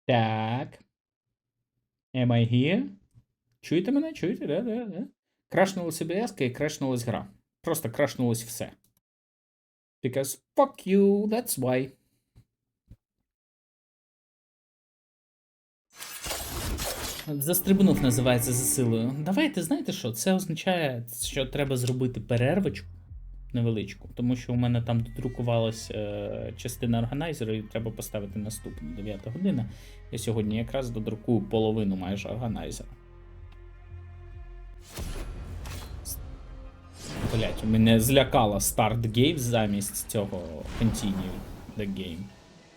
Так. Am I here? Чуєте мене? Чуєте? Да. Крашнулась ОБС і крашнулась гра. Просто крашнулось все. Because fuck you, that's why. Застрибнув, називається, за силою. Давайте, знаєте що? Це означає, що треба зробити перервочку невеличку, тому що у мене там додрукувалась частина органайзеру і треба поставити наступну 9 година. Я сьогодні якраз додрукую половину майже органайзера. Блять, мене злякала Start Game замість цього Continue the Game.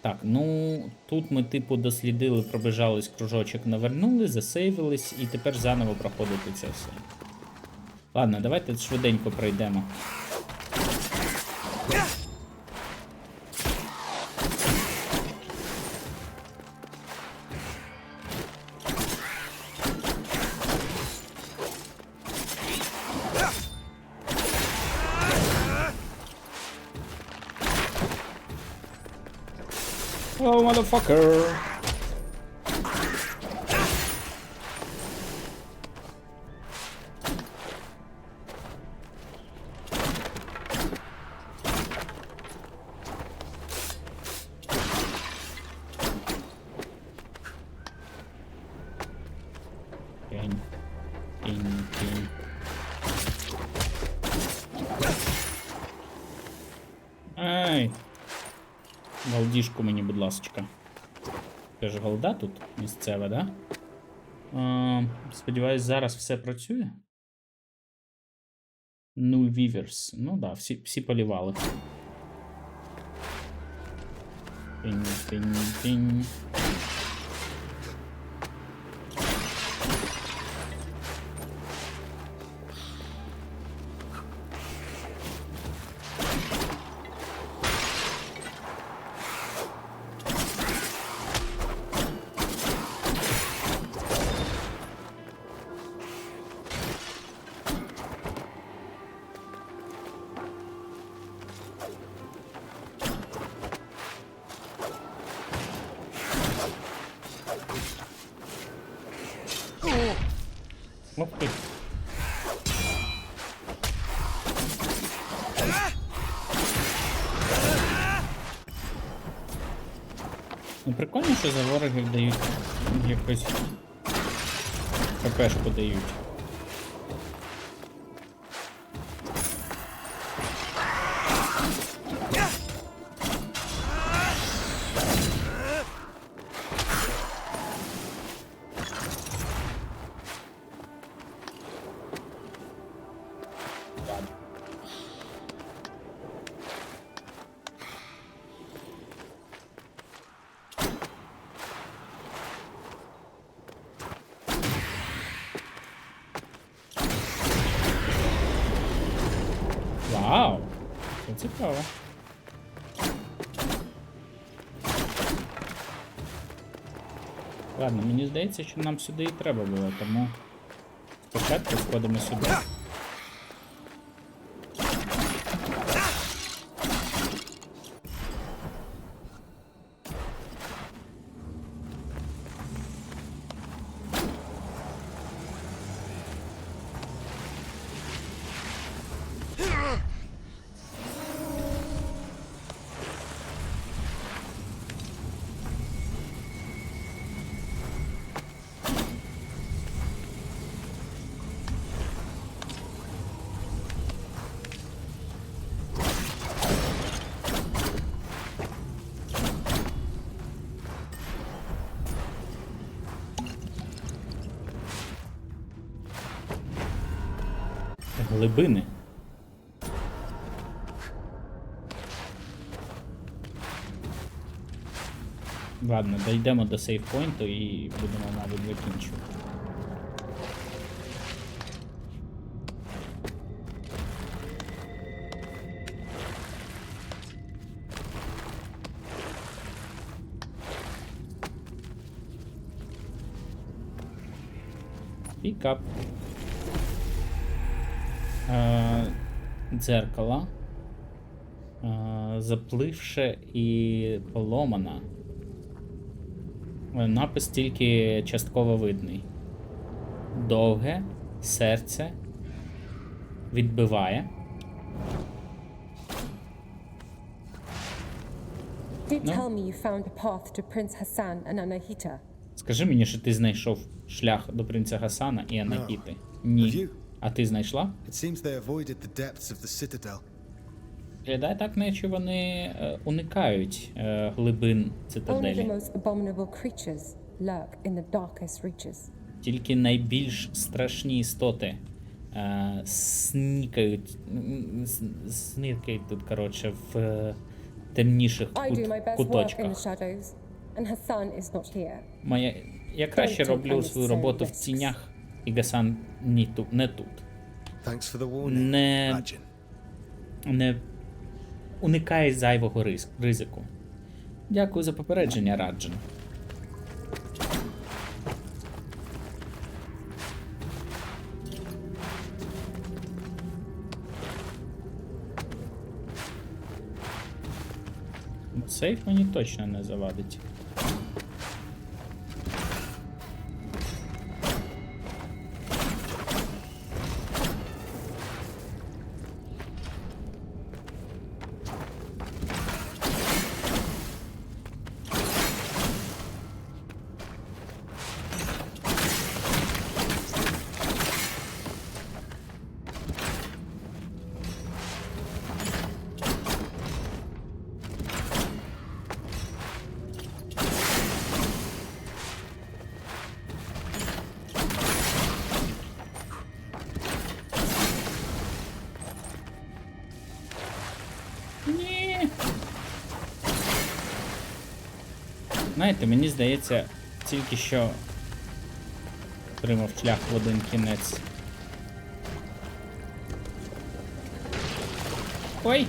Так, ну тут ми типу дослідили, пробежались, кружочок навернули, засейвились і тепер заново проходити це все. Ладно, давайте швиденько пройдемо. Oh, motherfucker! Кинь. Ай! Голдішку мені, будь ласочка. Це ж голда тут місцева, да? Сподіваюсь, зараз все працює. Null Weavers. Ну да, всі полівали. Пінь. Ух ти. Ну прикольно, що за ворогів дають якось ХПшку дають. Вау! Це цікаво. Ладно, мені здається, що нам сюди і треба було, тому спочатку сходимо сюди. Глибини. Ладно, дійдемо до сейфпойнту і будемо, мабуть, закінчувати. Пікап. Дзеркало. Запливше і поломана. Напис тільки частково видний. Довге серце відбиває. Скажи мені, що ти знайшов шлях до принца Гасана і Анахіти. Ні. А ти знайшла? Виглядає так, наче вони уникають глибин цитаделі. Тільки найбільш страшні істоти сниркають тут, коротше, в темніших куточках. Я краще роблю свою роботу в тінях, і Гасан не тут. Не уникає зайвого ризику. Дякую за попередження, Раджен. Сейф мені точно не завадить. Знаєте, мені здається, тільки що отримав шлях в один кінець. Ой!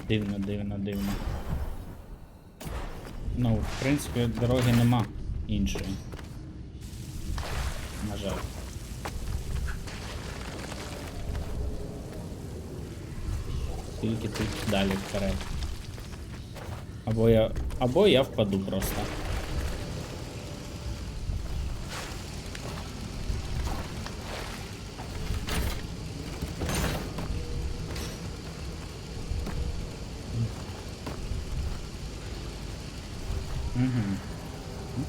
Дивно. Ну, в принципі, дороги нема іншої. На жаль. Тільки тут далі вперед. Або я впаду просто.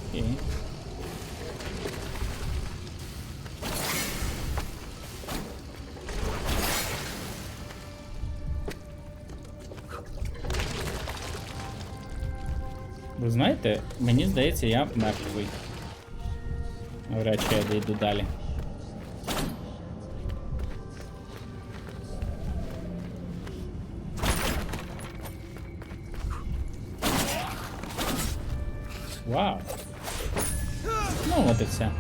Окей. Ви знаєте, мені здається, я мертвий. Навряд чи я дійду далі. Вау. Ну от і все.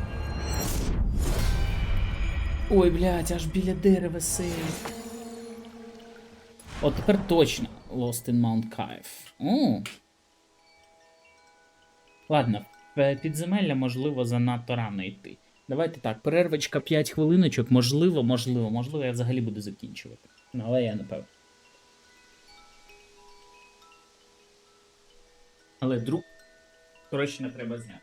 Ой, блядь, аж біля дерева сейв. От тепер точно Lost in Mount Kaiv. Ладно, в підземелля, можливо, занадто рано йти. Давайте так, перервочка 5 хвилиночок, можливо, я взагалі буду закінчувати. Ну, але я не певний. Але друг точно треба зняти.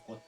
От.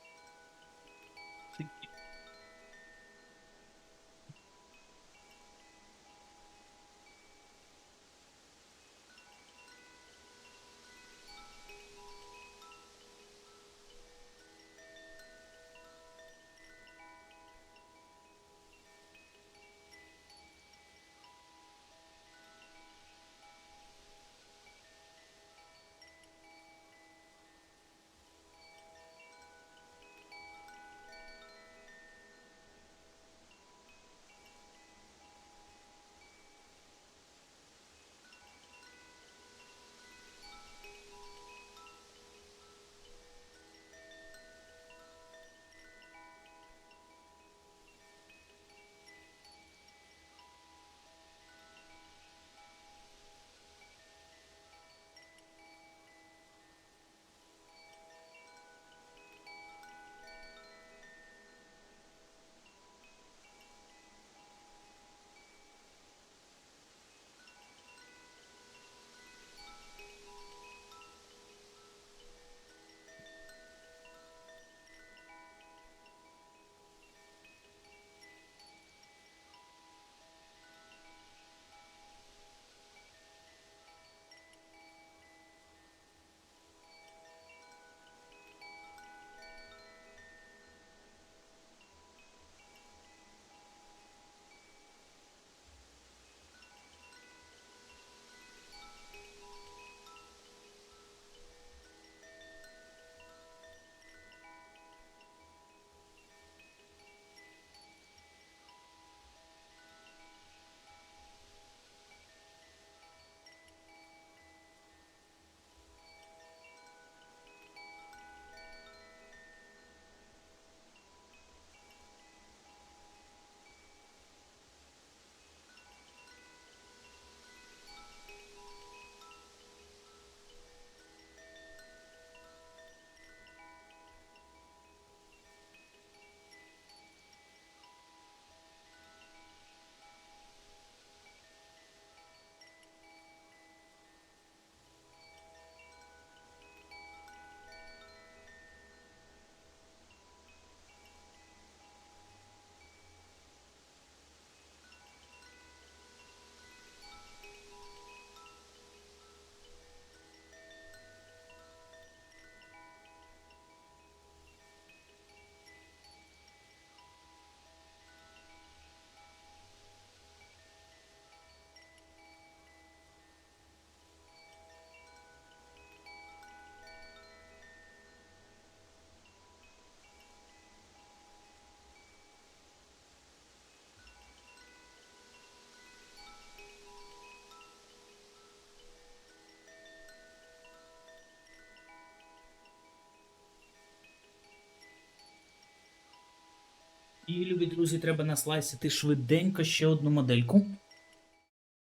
І, любі друзі, треба наслайсити швиденько ще одну модельку.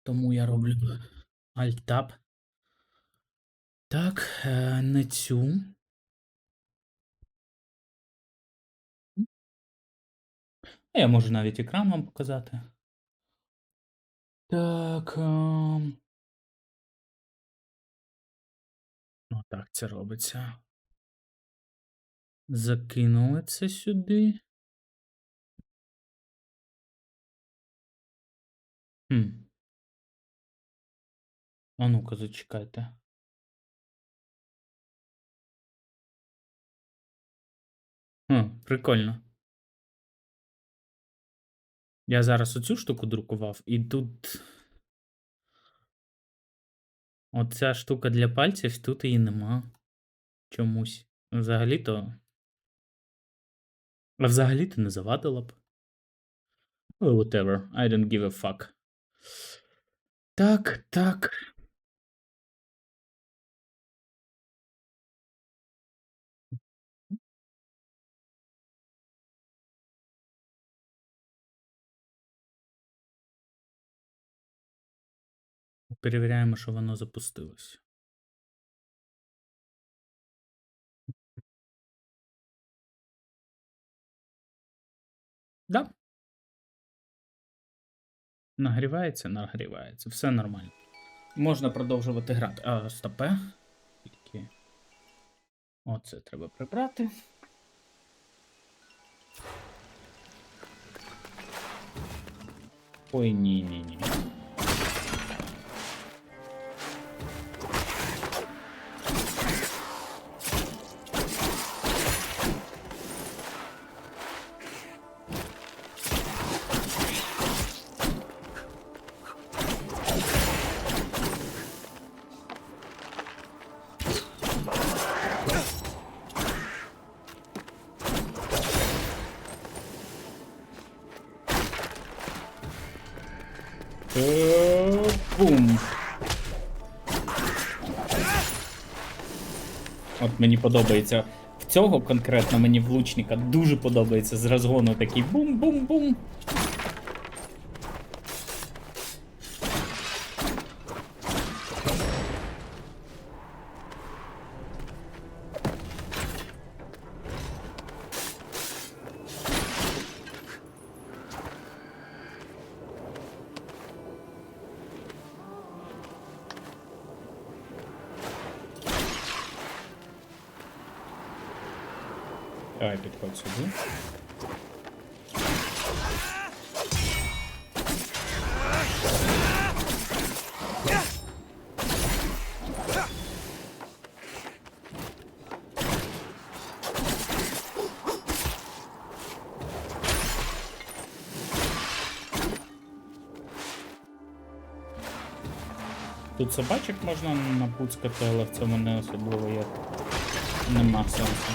Тому я роблю Alt-Tab. Так, не цю. Я можу навіть екран вам показати. Так. Отак це робиться. Закинули це сюди. А ну-ка, зачекайте. Прикольно. Я зараз оцю штуку друкував, і тут оця штука для пальців, тут її нема. Чомусь. Взагалі-то. А взагалі-то не завадила б. Oh, whatever. I don't give a fuck. Так, так. Перевіряємо, що воно запустилось. Да. Нагрівається, нагрівається. Все нормально. Можна продовжувати грати. Стопе. Оце треба прибрати. Ой, ні. Бум. От мені подобається. В цього конкретно мені в лучника дуже подобається з розгону такий бум-бум-бум. Давай, підходь сюди. Тут собачок можна напуцкати, але в цьому не особливо є. Нема сенсу.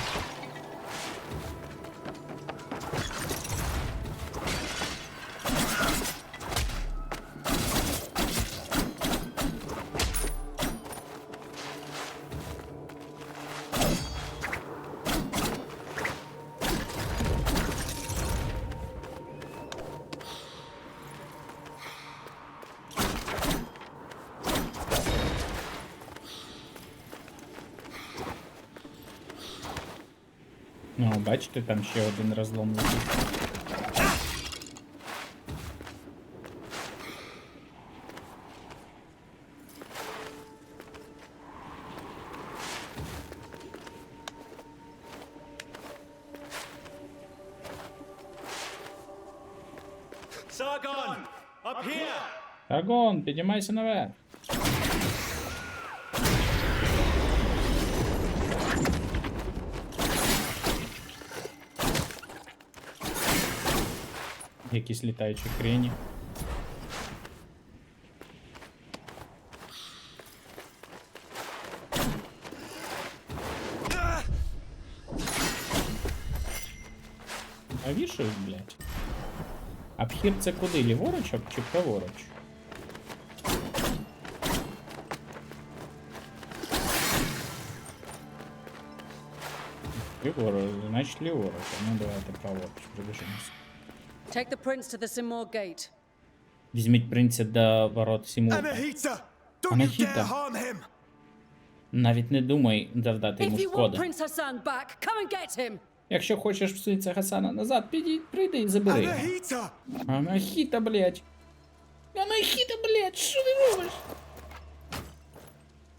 Ну, бачите, там ще один розлом лежить. Sargon, up here! Саргон, піднімайся наверх. Якісь літаючі хрені. А вішають, блядь. Обхід це куди? Ліворуч чи праворуч? Ліворуч, значить ліворуч. Ну давайте праворуч, пробіжимося. Take the prince to the Simor gate. Візьміть принца до ворот Сімурга. Anahita! Don't you Anahita. dare harm him! Навіть не думай завдати йому If you want шкоди. Prince Hassan back, come and get him. Якщо хочеш принца Гасана назад, прийди і забери його. Anahita! Анахіта, блядь. Анахіта, блядь, що ти робиш?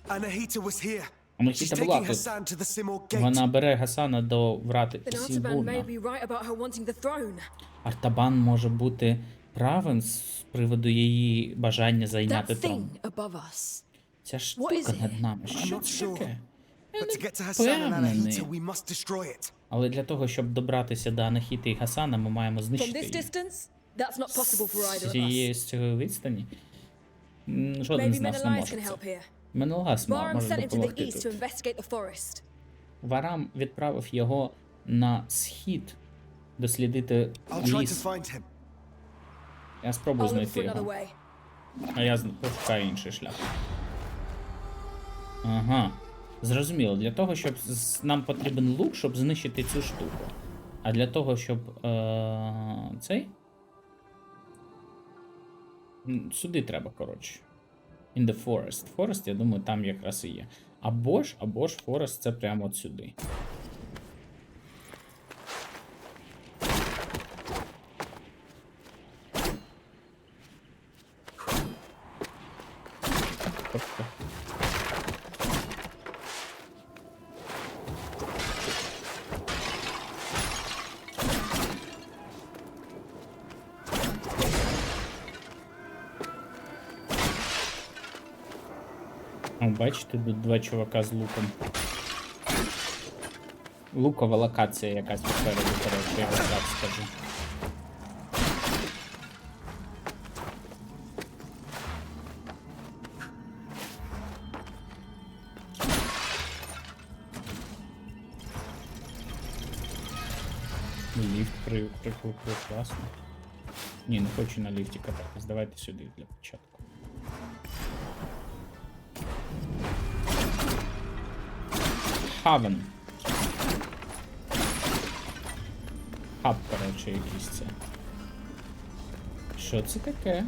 Anahita was here. She's Анахіта була taking тут. Hassan to the Simor gate. Вона бере Гасана до врати Then Artaban may Сімурга. be right about her wanting the throne. Артабан може бути правим з приводу її бажання зайняти That трон. thing above us. Ця What is штука it? над нами, I'm що not це sure. таке? Я But to не get to Hassan and впевнений. Anahita, we must destroy it. Але для того, щоб добратися до Анахіти і Гасана, ми маємо From знищити this її. distance, that's not possible for either of us. З цієї відстані жоден з Maybe нас не Menelaus може can це. help here. Менелас Varam може sent him to the допомогти east to тут. investigate the forest. Варам відправив його на схід дослідити I'll try to ліс. find him. Я спробую I'll look знайти for another його. way. А я пошукаю інший шлях. Ага. Зрозуміло. Для того, щоб нам потрібен лук, щоб знищити цю штуку. А для того, щоб цей. Сюди треба, коротше. In the forest. Forest, я думаю, там якраз і є. Або ж forest це прямо от сюди. Тобто. О, бачите, тут два чувака з луком. Лукова локація якась попереду, коротше, я вам так скажу. Ліфт прикрутив, класно. Ні, не хочу на ліфті кататись, давайте сюди для початку. Хавен. Хаб, коротше, якийсь це. Що це таке?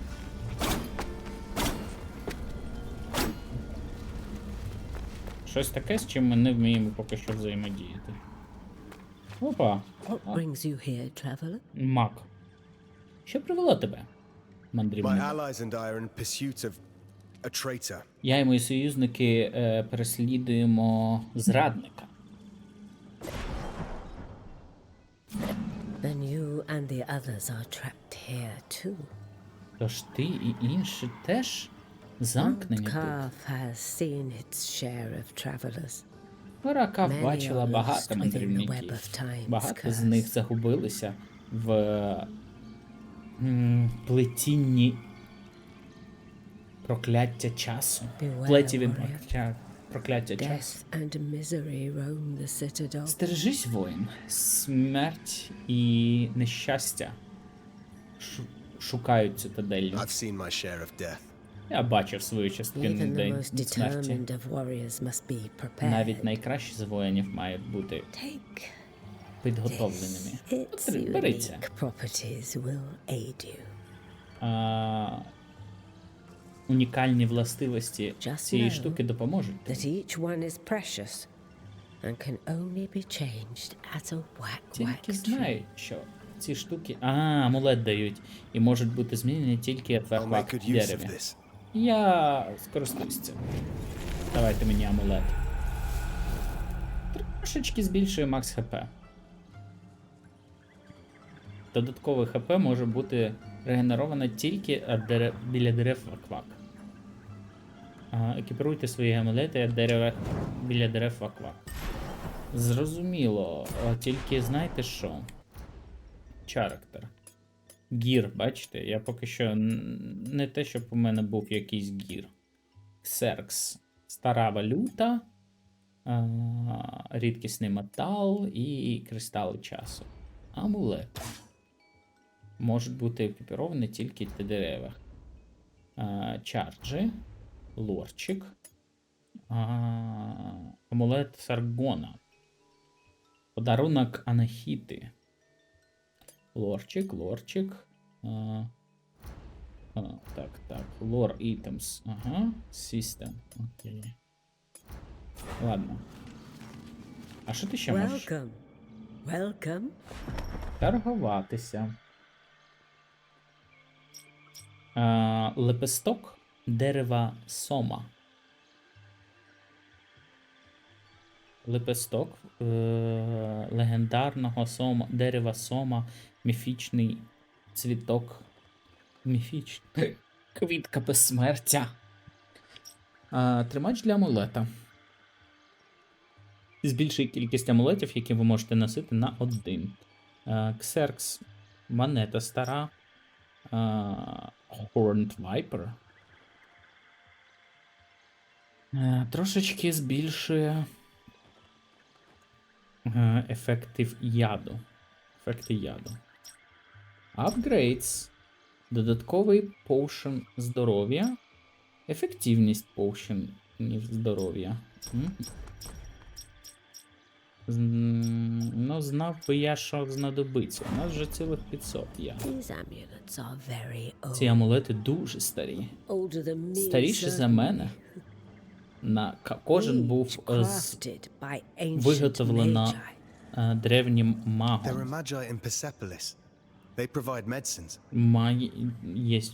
Щось таке, з чим ми не вміємо поки що взаємодіяти. Опа. What brings you here, traveler? Мак. Що привело тебе, My мандрівник? allies and I are in pursuit of a traitor. Я і мої союзники переслідуємо зрадника. Then you and the others are trapped here too. Тож ти і інші теж замкнені тут. Calf has seen its share of travelers. Гора Каф Many бачила are багато lost within the web мандрівників. of time's Багато з curse. них загубилися в плетінні прокляття часу. Beware, Плетіві warrior. прокляття часу. Death and misery roam the citadel. Стережись, воїн. Смерть і нещастя шукають цитаделлю. I've seen my share of death. Я бачив свою частину Even the день most смерті. determined of warriors must be prepared. Навіть найкращі з воїнів мають бути Take підготовленими. its Беріться. unique properties will aid you. Унікальні властивості Just цієї know штуки допоможуть. That each one is precious and can only be changed at a Тільки whack-whack tree. знай, що ці штуки... амулет дають. І можуть бути змінені тільки в I'll make good use of дереві. this. Я скористуюсь цим. Давайте мені амулет. Трошечки збільшує макс ХП. Додаткове ХП може бути регенероване тільки біля дерев вак-вак. Екіпіруйте свої амулети біля дерев вак-вак. Зрозуміло, тільки знаєте що? Character. Гір, бачите? Я поки що не те, щоб у мене був якийсь гір. Ксеркс. Стара валюта, рідкісний метал і кристали часу. Амулет. Можуть бути екіпіровані тільки на деревах. Чарджі. Лорчик. Амулет Саргона. Подарунок Анахіти. Лорчик. Так. Lore items. Ага. System. Окей. Ладно. А що ти ще можеш? Welcome. Торгуватися. Лепесток дерева сома. Лепесток легендарного дерева сома. Міфічний цвіток. Міфічний. Квітка безсмертя. Тримач для амулета. Збільшує кількість амулетів, які ви можете носити на 1. Ксеркс. Монета стара. Horned Viper. Трошечки збільшує ефекти яду. Upgrades. Додатковий potion здоров'я. Ефективність potion здоров'я. Ну, знав би я, що знадобиться. У нас вже цілих 500 є. These amulets are very old. Ці амулети дуже старі. Older than me, Старіші за certainly. мене. Кожен був Each crafted by ancient виготовлено magi. древнім There are магом. magi in Persepolis. They provide medicines.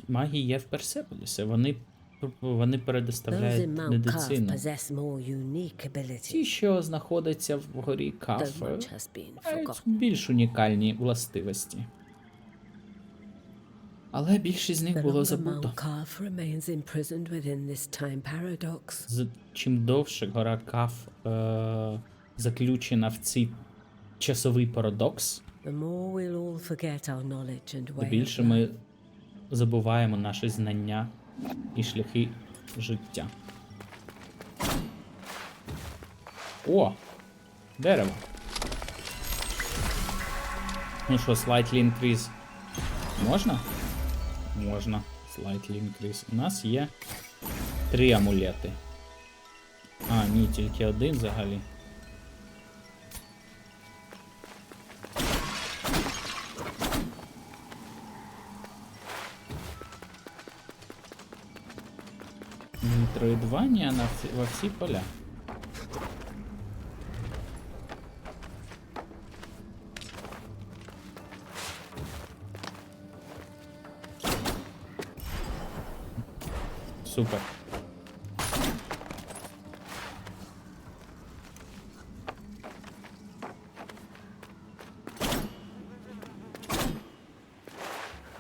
Маги є в Персеполісі. Вони Those предоставляють in Mount Calf медицину. possess more unique abilities. Ті, що знаходяться в горі Though Каф, much has been мають forgotten. більш унікальні властивості. Але більшість з них The було longer забуто. Mount Calf remains imprisoned within this time paradox, Чим довше гора Каф заключена в цей часовий парадокс, the more we'll all forget our knowledge and то way of більше life. ми забуваємо наші знання і шляхи життя. О! Дерево. Ну що, slightly increase. Можна? Можна. Slightly increase. У нас є 3 амулети. А, ні, тільки один взагалі. Троєдування во всі поля. Супер.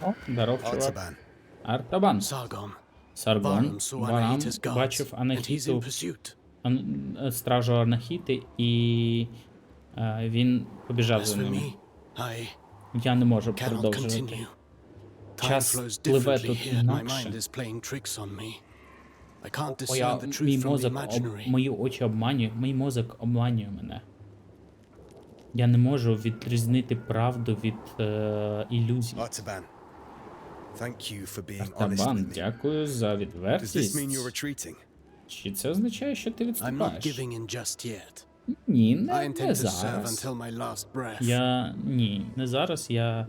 О, здоров, чувак. Artaban. Артабан. Sargon. Саргон. Varam saw Варам Anahita's guards, бачив and he's in Анахіту, pursuit. стражу Анахіти, і він побіжав As за for ними. me, I Я не можу cannot продовжувати. continue. Time Час flows пливе differently тут here. My інакше. mind is playing tricks on me. I can't Моя, discern the мій truth from the мозок, imaginary. мої очі обманює, мій мозок обманює мене. Я не можу відрізнити правду від ілюзій. Artaban, thank you for being honest Артабан, with me. дякую за Does this відвертість. mean you're retreating? Чи це означає, що ти I'm not відступаєш? giving in just yet. Ні, I не intend to serve зараз. until my last breath. Ні, не зараз. Я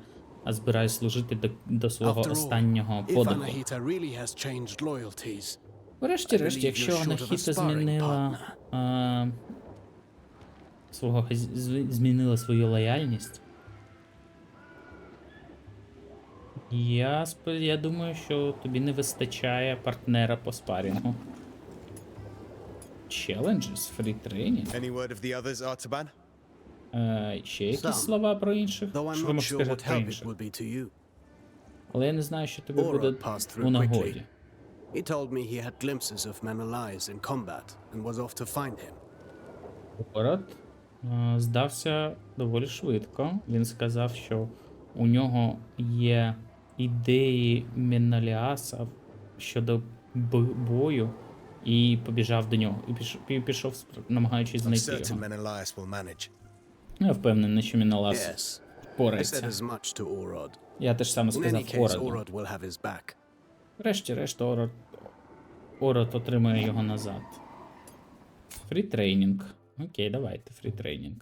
збираюсь служити до свого After all, останнього if подиху. Anahita really has changed loyalties, Врешті-решт, I believe якщо you're short of a Анахіта sparring змінила змінила свою лояльність, я думаю, що тобі не вистачає партнера по спарінгу. Challenges, free training. Any word of the others, Artaban? Ще якісь Some. слова про інших? though I'm Що ви not можете sure what сказати про help it інших? would be to you. Але я не знаю, що тобі Aura буде passed through у quickly. нагоді. He told me he had glimpses of men alive in combat and was off to find him. Город здався доволі швидко. Він сказав, що у нього є ідеї Меналіаса щодо бою, і побіжав до нього. І пішов, намагаючись I'm знайти certain його. Menelaus will manage. Я впевнений, що Меналіас Yes, I said впорається. as much to Orod. Я теж саме In сказав any case, Ороду. Orod will have his back. Врешті-решт, Ород отримує його назад. Фрітрейнінг. Окей, давайте, фрітрейнінг.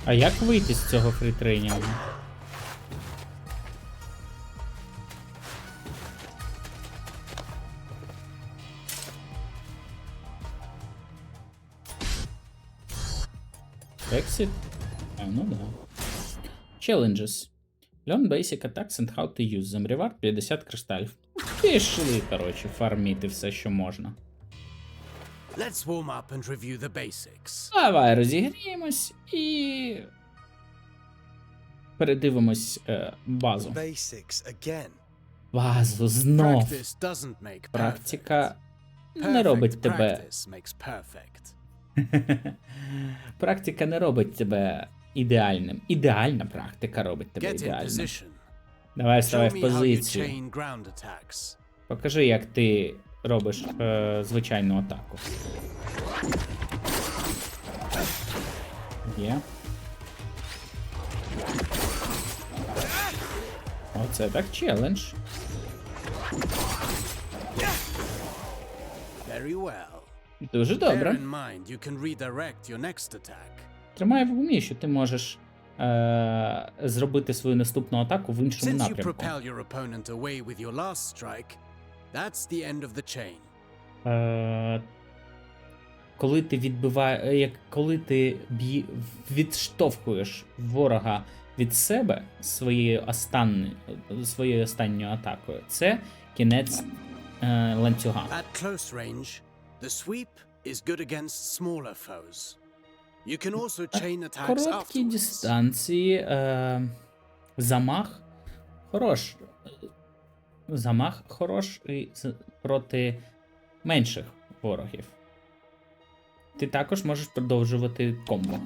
А як вийти з цього фрітренінгу? Exit? Ну да. Challenges. Learn basic attacks and how to use them. Reward 50 кришталів. Пішли, коротше, фармити все, що можна. Let's warm up and review the basics. Давай розігріємось і передивимось базу. Basics again. Базу знов. Practice doesn't make perfect. Практика не робить тебе. Practice makes perfect. Практика не робить тебе ідеальним. Ідеальна практика робить тебе Get in ідеальним. position. Давай Show вставай в me how you позицію. chain ground attacks. Покажи, як ти робиш звичайну атаку. Є. Оце так челендж. Very well. Дуже Bear добре. in mind you can redirect your next attack. Тримай в умі, що ти можеш зробити свою наступну атаку в іншому Since you напрямку. propel your opponent away with your last strike, that's the end of the chain. Коли ти коли ти відштовхуєш ворога від себе своєю останньою атакою, це кінець ланцюга. At close range, the sweep is good against smaller foes. You can also chain attacks Короткі afterwards. дистанції, замах хорош. Замах хороший проти менших ворогів. Ти також можеш продовжувати комбо.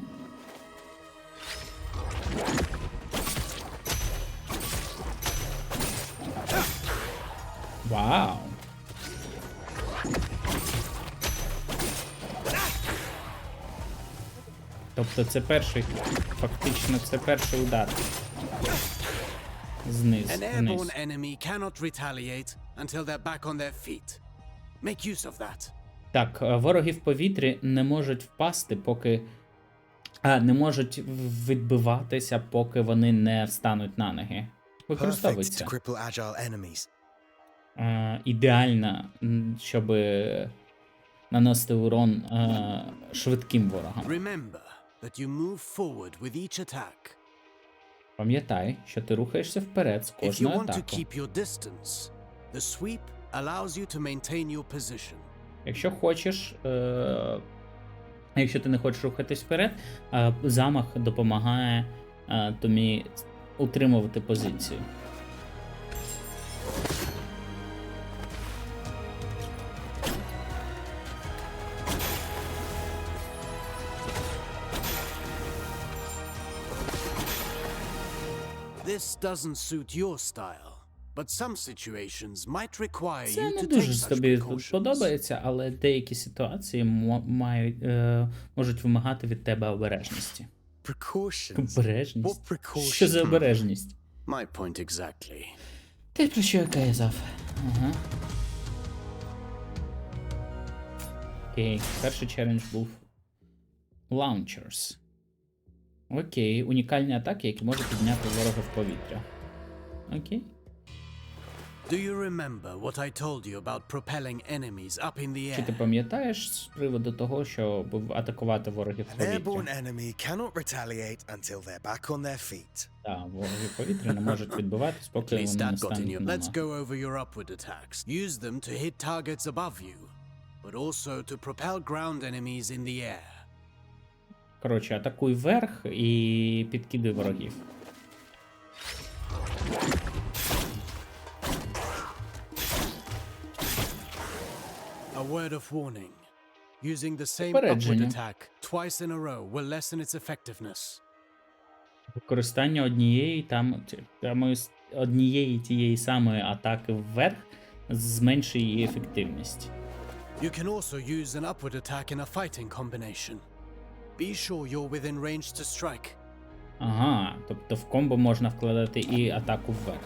Вау! Тобто це перший, фактично це перший удар. An Вниз. airborne enemy cannot retaliate until they're back on their feet. Make use of that. Так, вороги в повітрі не можуть впасти, поки. Не можуть відбиватися, поки вони не встануть на ноги. Perfect Використовується. to cripple agile enemies. Ідеально, щоб наносити урон швидким ворогам. Remember that you move forward with each attack. Пам'ятай, що ти рухаєшся вперед з If you кожною want to атакою. keep your distance, the sweep allows you to maintain your position. Якщо хочеш, якщо ти не хочеш рухатись вперед, замах допомагає тобі утримувати позицію. This doesn't suit your style, but some situations might require Це you не to take дуже such тобі precautions. подобається, але деякі ситуації можуть вимагати від тебе обережності. Precautions. Обережність? What precautions? Що за обережність? My point exactly. Ти про що я казав? Ага. Окей, перший челендж був Launchers. Окей, унікальні атаки, які можуть підняти ворога в повітря. Окей. Do you remember what I told you about propelling enemies up in the Чи ти air? пам'ятаєш з приводу того, щоб атакувати ворогів в An повітря? airborne enemy cannot retaliate until they're back on their feet. Так, вороги в повітрі не можуть відбиватись, At поки least вони не that got in стануть you. на Let's ноги. go over your upward attacks. Use them to hit targets above you, but also to propel ground enemies in the air. Коротше, атакуй вверх і підкидай ворогів. A word of warning. Using the same Попередження. upward attack twice in a row will lessen its effectiveness. Використання однієї тієї самої атаки вверх зменшує її ефективність. You can also use an upward attack in a fighting combination. Be sure you're within range to strike. Ага, тобто в комбо можна вкладати і атаку вверх.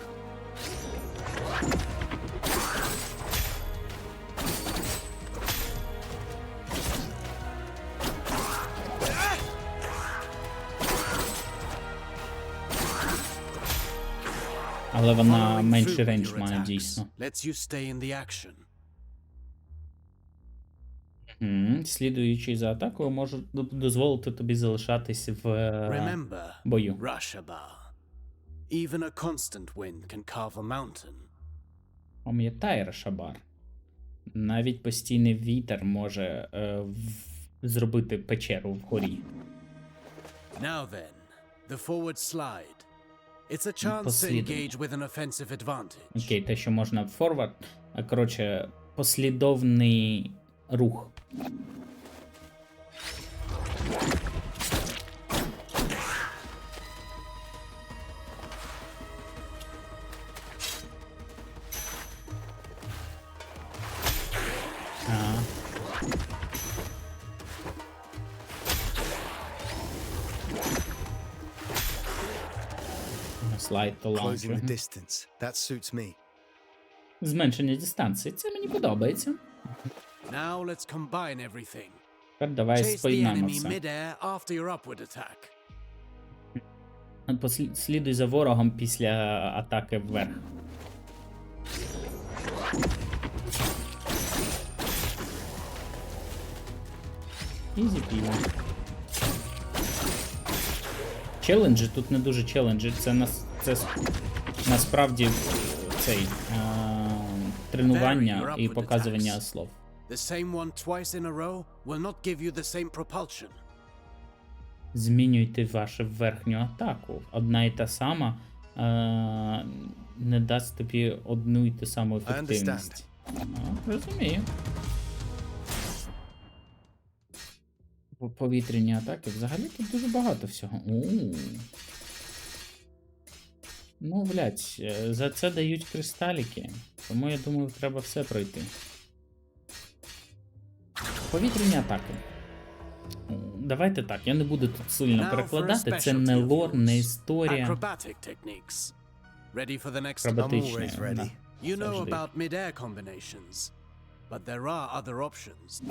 Але вона Following менший through with рейндж your має attacks дійсно. lets you stay in the action. Слідуючи за атакою, може дозволити тобі залишатись в Remember, бою. Rushabar. Even a constant wind can carve a mountain. Пам'ятай, Рашабар. Навіть постійний вітер може зробити печеру вгорі. Now then, the forward slide. It's a chance to Послідовно. engage with an offensive advantage. Окей, те, що можна форвард. Коротше, послідовний рух. Слайд то Closing the лаунчер. distance. That suits me. Зменшення дистанції. Це мені подобається. Now let's combine everything. Тепер давай Chase the споймемо enemy все. mid-air after your upward attack. Слідуй за ворогом після атаки вверх. Ізі піво. Челенджі тут не дуже челенджі. Це насправді цей тренування і показування слов. The same one twice in a row will not give you the same propulsion. Змінюйте вашу верхню атаку. Одна і та сама не дасть тобі одну і ту саму ефективність. Розумію. Повітряні атаки. Взагалі тут дуже багато всього. Ну, блядь, за це дають кристаліки. Тому я думаю, треба все пройти. Повітряні атаки. Давайте так, я не буду тут сильно перекладати. Це не лор, не історія. Acrobatic techniques. Ready for the next? I'm Акробатичне. always ready. Да. You know Завжди. about mid-air combinations, but there are other options.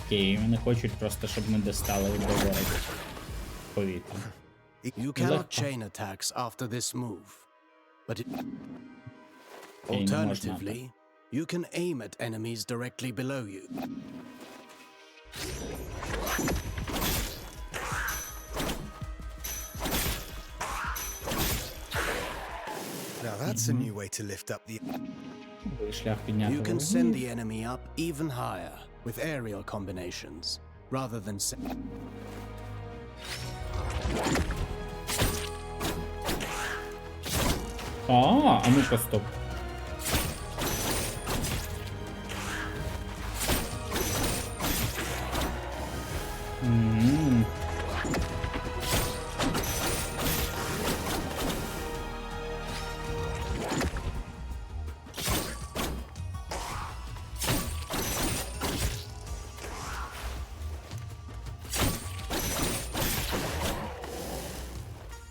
Окей, вони хочуть просто, щоб ми достали до ворога повітря. You cannot chain attacks after this move, but Окей, не можна. alternatively, you can aim at enemies directly below you. Now that's a new way to lift up the. Шлях підняти You can ворогів. send the enemy up even higher with aerial combinations, rather than А ну-ка, стоп.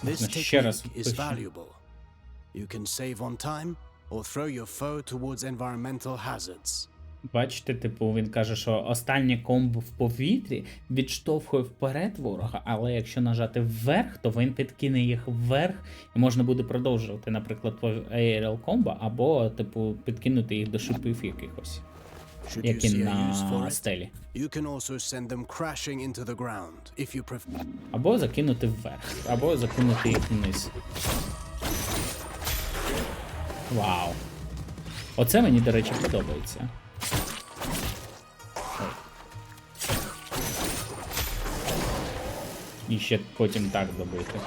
This Можна ще раз technique is пишу. valuable. You can save on time or throw your foe towards environmental hazards. Бачите, типу, він каже, що останнє комбо в повітрі відштовхує вперед ворога, але якщо нажати вверх, то він підкине їх вверх і можна буде продовжувати, наприклад, по aerial комбо, або, типу, підкинути їх до шипів якихось, Should you які see a use for на it, стелі. you can also send them crashing into the ground if you prefer. Або закинути вверх, або закинути їх вниз. Вау. Оце мені, до речі, подобається. Ой. І ще потім так добити.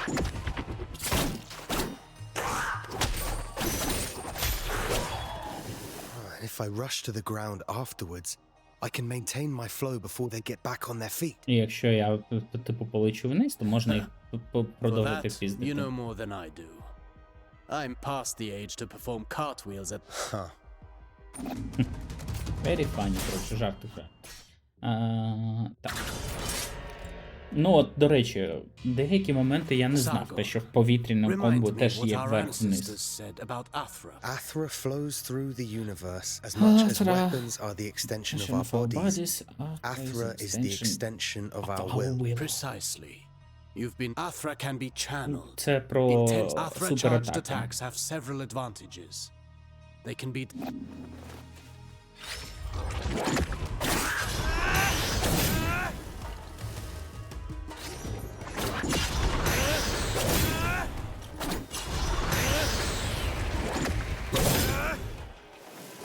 And if I rush to the ground afterwards, I can maintain my flow before they get back on their feet. І якщо я, типу, полечу вниз, то можна їх For продовжити that, піздити. you know more than I do. I'm past the age to perform cartwheels at. Huh. Very funny, коротше, жарти вже. Так. Ну от, до речі, деякі моменти я не знав, те, що в повітряному Remind комбо me теж what є our вверх-вниз. ancestors said about Athra. Athra flows through the universe as much as Athra. weapons are the extension of our bodies. Athra is the extension of our will. Precisely. You've been Athra can be channeled. Це про Intense Athra charged суператаку. attacks have several advantages. They can be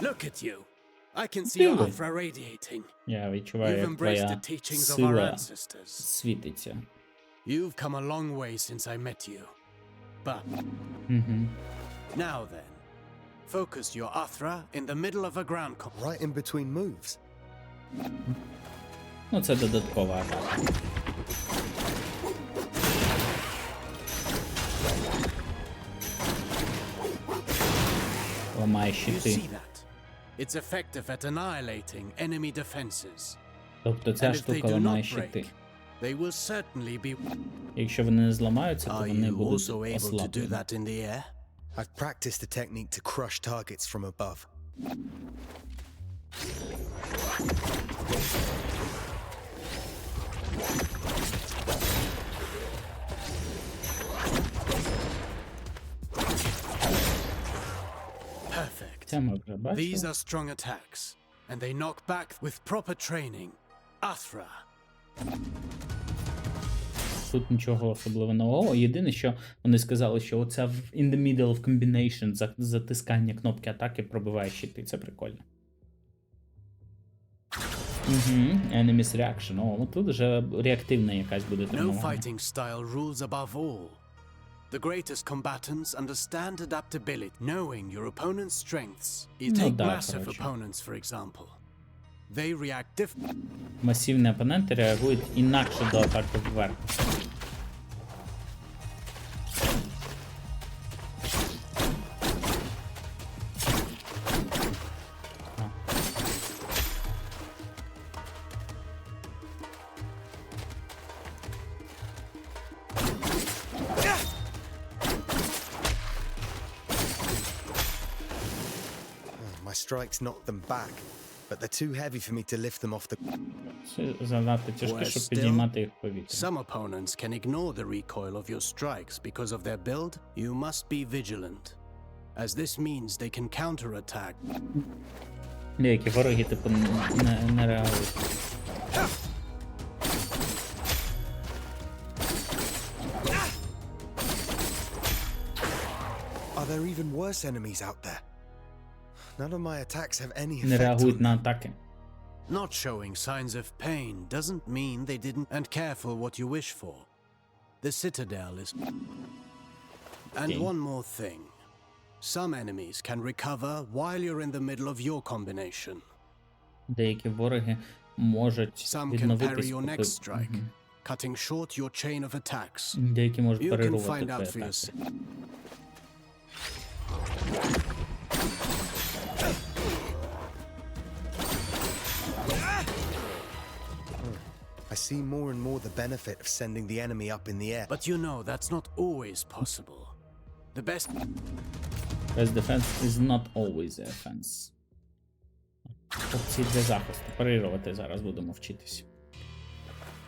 Look at you. I can see your Really? Athra radiating. Я відчуваю, You've як embraced твоя the teachings of our сила ancestors. світиться. You've come a long way since I met you. But now then, focus your Athra in the middle of a ground Right in between moves. Ну, це додаткова атака. Ламає You щити. see that? It's effective at annihilating enemy defenses. Тобто ця And if they штука do ламає not щити. break, they will certainly be. Якщо вони не зламаються, то Are вони you будуть also able to do ослаблені. that in the air? I've practiced the technique to crush targets from above. Perfect. Це ми вже бачили. These are strong attacks, and they knock back with proper training. Athra. Тут нічого особливо нового. Єдине, що вони сказали, що оця in the middle of combination, затискання кнопки атаки пробиває щити. Це прикольно. Enemy's reaction. О, тут вже реактивна якась буде No тренування. fighting style rules above all. The greatest combatants understand adaptability, knowing your opponent's strengths. You Ну take да, massive короче. opponents, for example. They react differently. Масивні опоненти реагують інакше до атаки вверх. My strikes knocked them back, but they're too heavy for me to lift them off the. Це занадто тяжке, Worse щоб still, підіймати їх в повітря. Some opponents can ignore the recoil of your strikes because of their build. You must be vigilant, as this means they can counterattack. Деякі вороги, типу, не реагують. Are there even worse enemies out there? None of my attacks have any Не effect реагують on на them. атаки. Not showing signs of pain doesn't mean they didn't. And careful what you wish for. The citadel is. And Okay. one more thing. Some enemies can recover while you're in the middle of your combination. Деякі вороги можуть Some can відновитись. parry your поки- next strike, cutting short your chain of attacks. Деякі можуть You can парирувати find out твої for атаки. yourself. I see more and more the benefit of sending the enemy up in the air. But you know that's not always possible. The best. Best defense is not always a offense. Опції для захисту. Парирувати зараз будемо вчитись.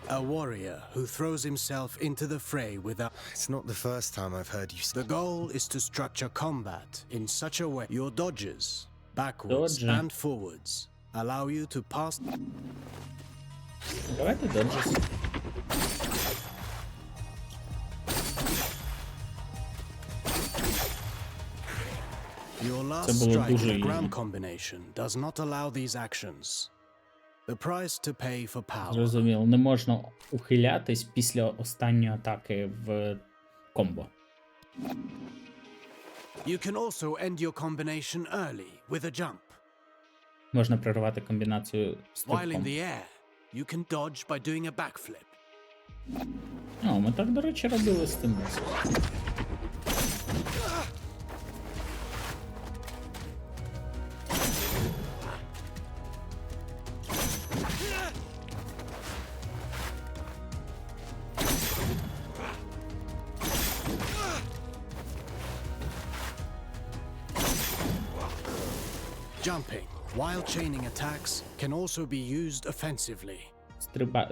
A warrior who throws himself into the fray without. It's not the first time I've heard you say. The goal is to structure combat in such a way your dodges, backwards Dodge. and forwards, allow you to pass. Давайте доджес. Your last Це було strike дуже in a ground easy. combination does not allow these actions. The price to pay for power. Зрозуміло, не можна ухилятись після останньої атаки в комбо. You can also end your combination early with a jump. Можна прервати комбінацію While in стрибком. the air, you can dodge by doing a backflip. О, ми так, до речі, робили з тим босом. Jumping while chaining attacks can also be used offensively.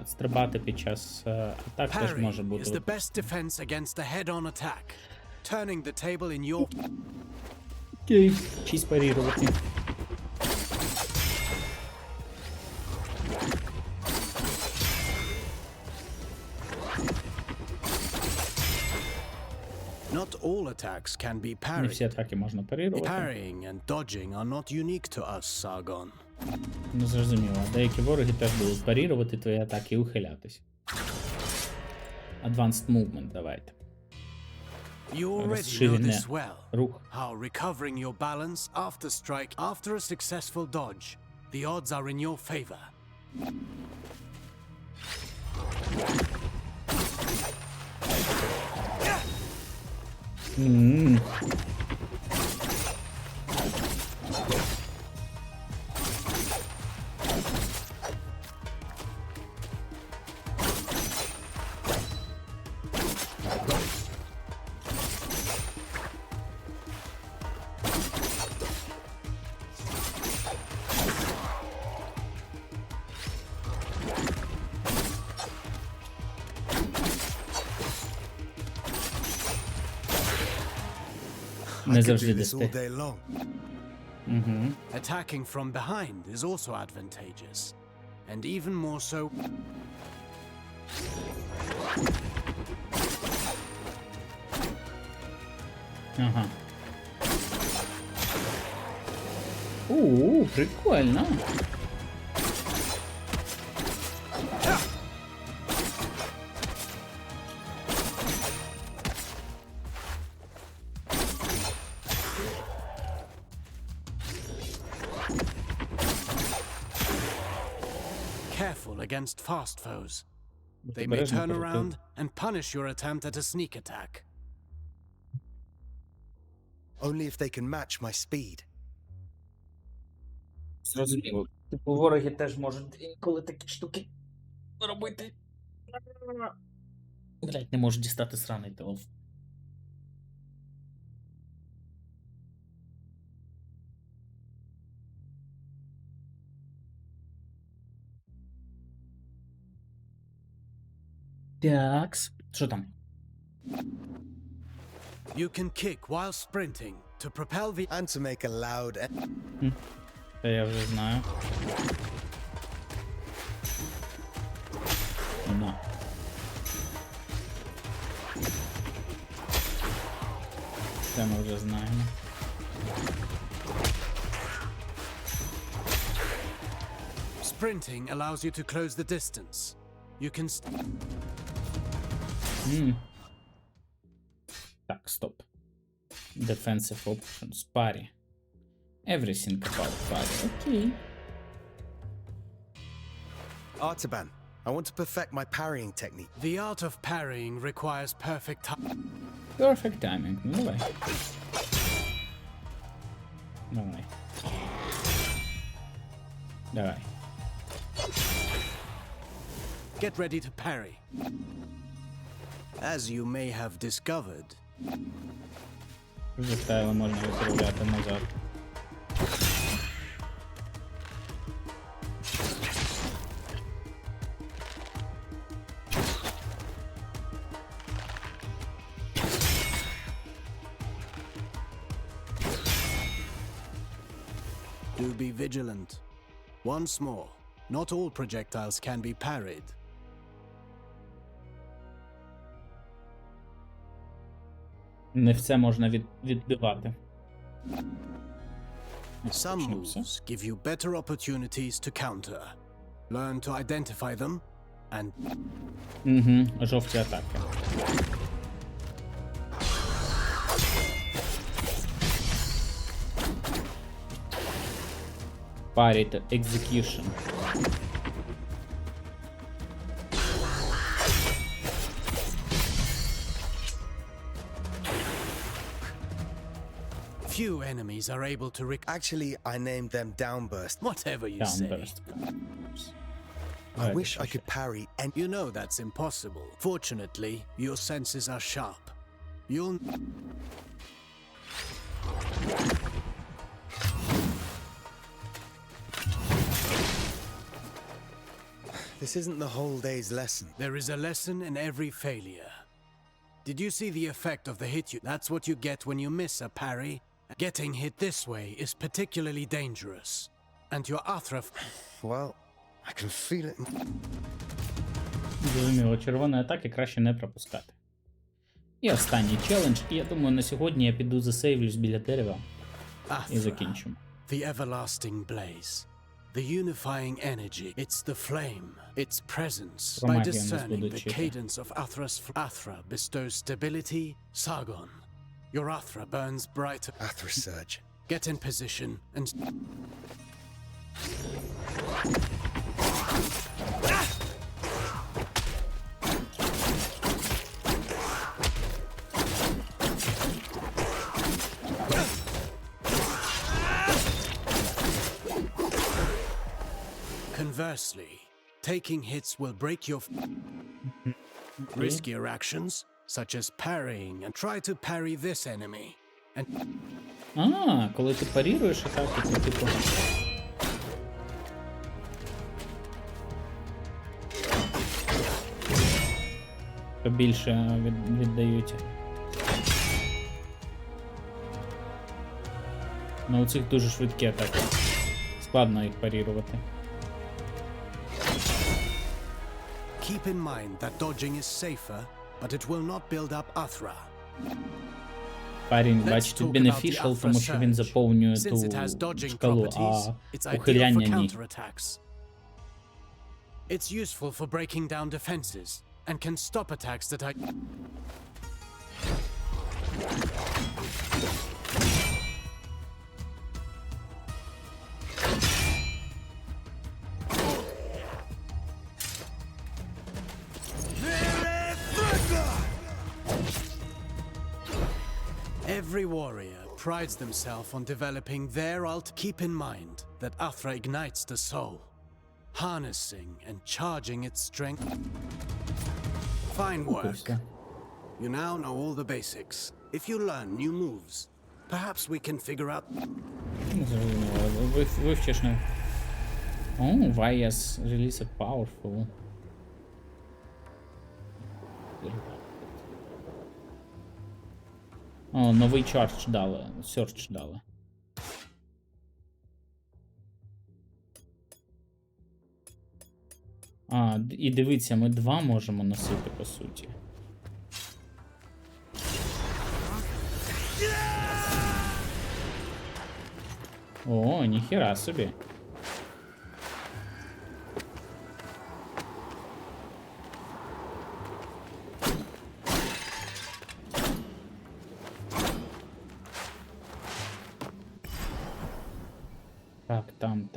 стрибати під час атак теж може Parrying is бути. the best defense against a head-on attack. Turning the table in your... Окей. Чись парірувати. Not all attacks can be Не всі parried. атаки можна парірувати. Parrying and dodging are not unique to us, Sargon. Ну, зрозуміло. Деякі вороги теж будуть парірувати твої атаки і ухилятись. Advanced movement давайте. You already know Розширене this well. рух. How recovering your balance after strike, after a successful dodge, the odds are in your favor. I Не could завжди do this all дасте. day long. Attacking from behind is also advantageous, and even more so. Ага. Прикольно. Careful against fast foes. Будь They may обережний turn проти around and punish your attempt at a sneak attack. Only if they can match my speed. Зрозуміло. Типу, вороги теж можуть інколи такі штуки робити. Блять, не можу дістати сраний телефон. Такс. Що там? You can kick while sprinting to propel the... And to make a loud... Та я вже знаю. На. Це ми вже знаємо. Sprinting allows you to close the distance. You can... Так, стоп. Defensive options. Parry. Everything about parry. Окей. Artaban, I want to perfect my parrying technique. The art of parrying requires perfect time. Perfect timing. Ну, давай. Давай. Давай. Get ready to parry. As you may have discovered, Projectile можна відправляти назад. do be vigilant. Once more, not all projectiles can be parried. Не все можна відбивати. Some moves give you better opportunities to counter. Learn to identify them and Жовті атаки. Parry to execution. few enemies are able to Actually, I named them downburst. whatever you say. Downburst. I wish I could parry and You know that's impossible. Fortunately, your senses are sharp. You'll... This isn't the whole day's lesson. There is a lesson in every failure. Did you see the effect of the hit you? That's what you get when you miss a parry. Getting hit this way is particularly dangerous. And your Athra... Well, I can feel it. Зрозуміло, червоної атаки краще не пропускати. І останній челендж. І я думаю, на сьогодні я піду засейвлюсь біля дерева і закінчимо. The everlasting blaze. The unifying energy. It's the flame. Its presence. By discerning the cadence of Athra bestows stability. Sargon. Your Athra burns brighter. Athra surge. Get in position and... Conversely, taking hits will break your... Riskier actions, such as parrying, and try to parry this enemy. And... Коли ти паріруєш атаки, то типу... То більше віддають. Ну, у цих дуже швидкі атаки. Складно їх парірувати. Keep in mind that dodging is safer, but it will not build up Athra. Парінь, бачите, beneficial, тому що він заповнює ту шкалу, а ухиляння ні. It's useful for breaking down defenses and can stop attacks that are... Every warrior prides themselves on developing their ult. Keep in mind that Athra ignites the soul, harnessing and charging its strength. Fine work. You now know all the basics. If you learn new moves, perhaps we can figure out... Вивчиш не. Oh, Vyas release a powerful. О, новий чардж дали, серч дали. І дивіться, ми 2 можемо носити, по суті. О, ніхера собі. Так, там.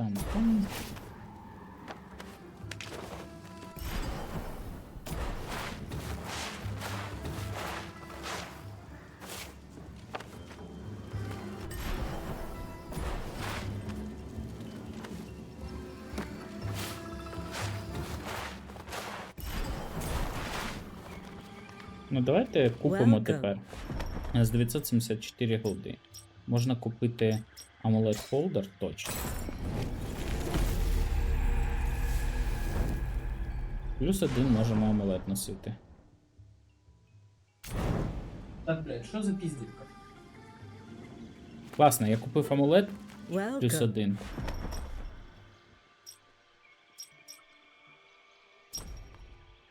Ну, давайте купимо тепер. У нас 974 голди. Можна купити амулет холдер точно. Плюс 1 можемо амулет носити. Так, блядь, що за піздівка? Класно, я купив амулет плюс 1.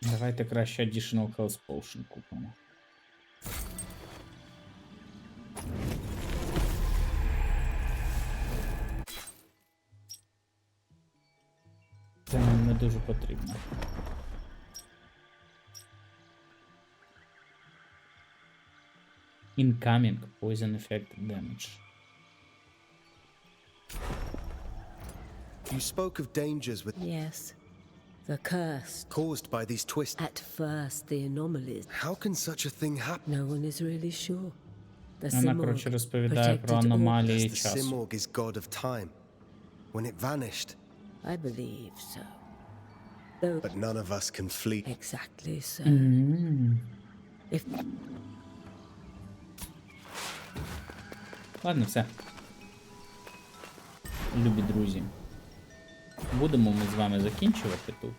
Давайте краще Additional Health Potion купимо. Це нам не дуже потрібно. Incoming Poison Effect Damage. You spoke of dangers with... Yes. The cursed. Caused by these twists. At first, the anomalies. How can such a thing happen? No one is really sure. The Вона, коротше, розповідає про аномалії The часу. Simorg is god of time. When it vanished. I believe so. Though But none of us can flee. exactly so. If Ладно, все. Любі друзі. Будемо ми з вами закінчувати тут.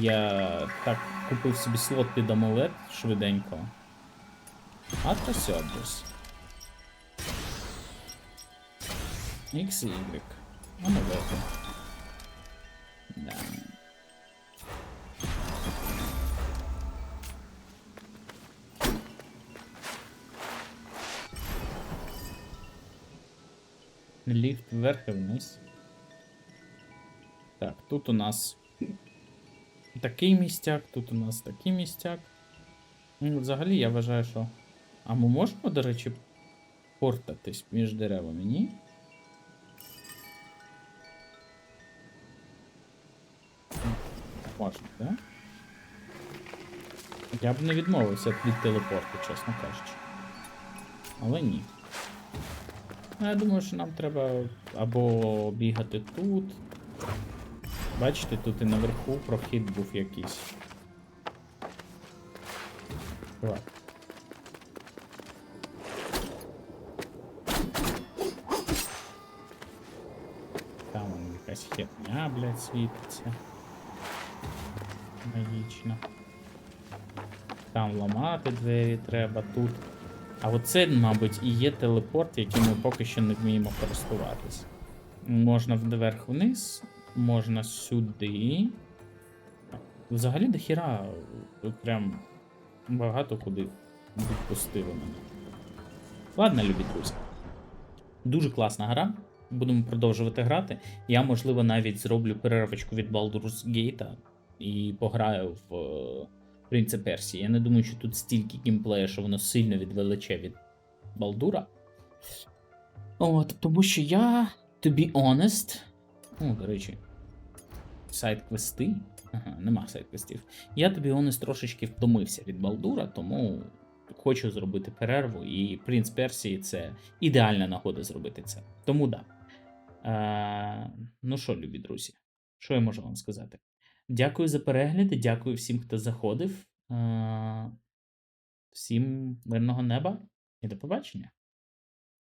Я так купив собі слот під амулет швиденько. Атрасьобус. X, Y. Амулети. Да. Ліфт вверх і вниз. Так, тут у нас такий містяк, тут у нас такий містяк. Ну, взагалі, я вважаю, що... А ми можемо, до речі, портатись між деревами, ні? Можна, так? Да? Я б не відмовився від телепорту, чесно кажучи. Але ні. Я думаю, що нам треба або бігати тут. Бачите, тут і наверху прохід був якийсь. Так. Там вон якась херня, блядь, світиться. Магічно. Там ламати двері треба, тут. А оце, мабуть, і є телепорт, яким ми поки що не вміємо користуватись. Можна вверх-вниз, можна сюди. Взагалі до хіра прям багато куди відпустили мене. Ладно, любі друзі. Дуже класна гра. Будемо продовжувати грати. Я, можливо, навіть зроблю перервочку від Baldur's Gate і пограю в Принца Персії. Я не думаю, що тут стільки геймплею, що воно сильно відвеличе від Балдура. От, тому що я, to be honest... До речі, сайт-квести. Ага, нема сайт-квестів. Я, to be honest, трошечки втомився від Балдура, тому хочу зробити перерву, і Принц Персії — це ідеальна нагода зробити це. Тому да. Ну що, любі друзі, що я можу вам сказати? Дякую за перегляди, дякую всім, хто заходив. Всім мирного неба і до побачення.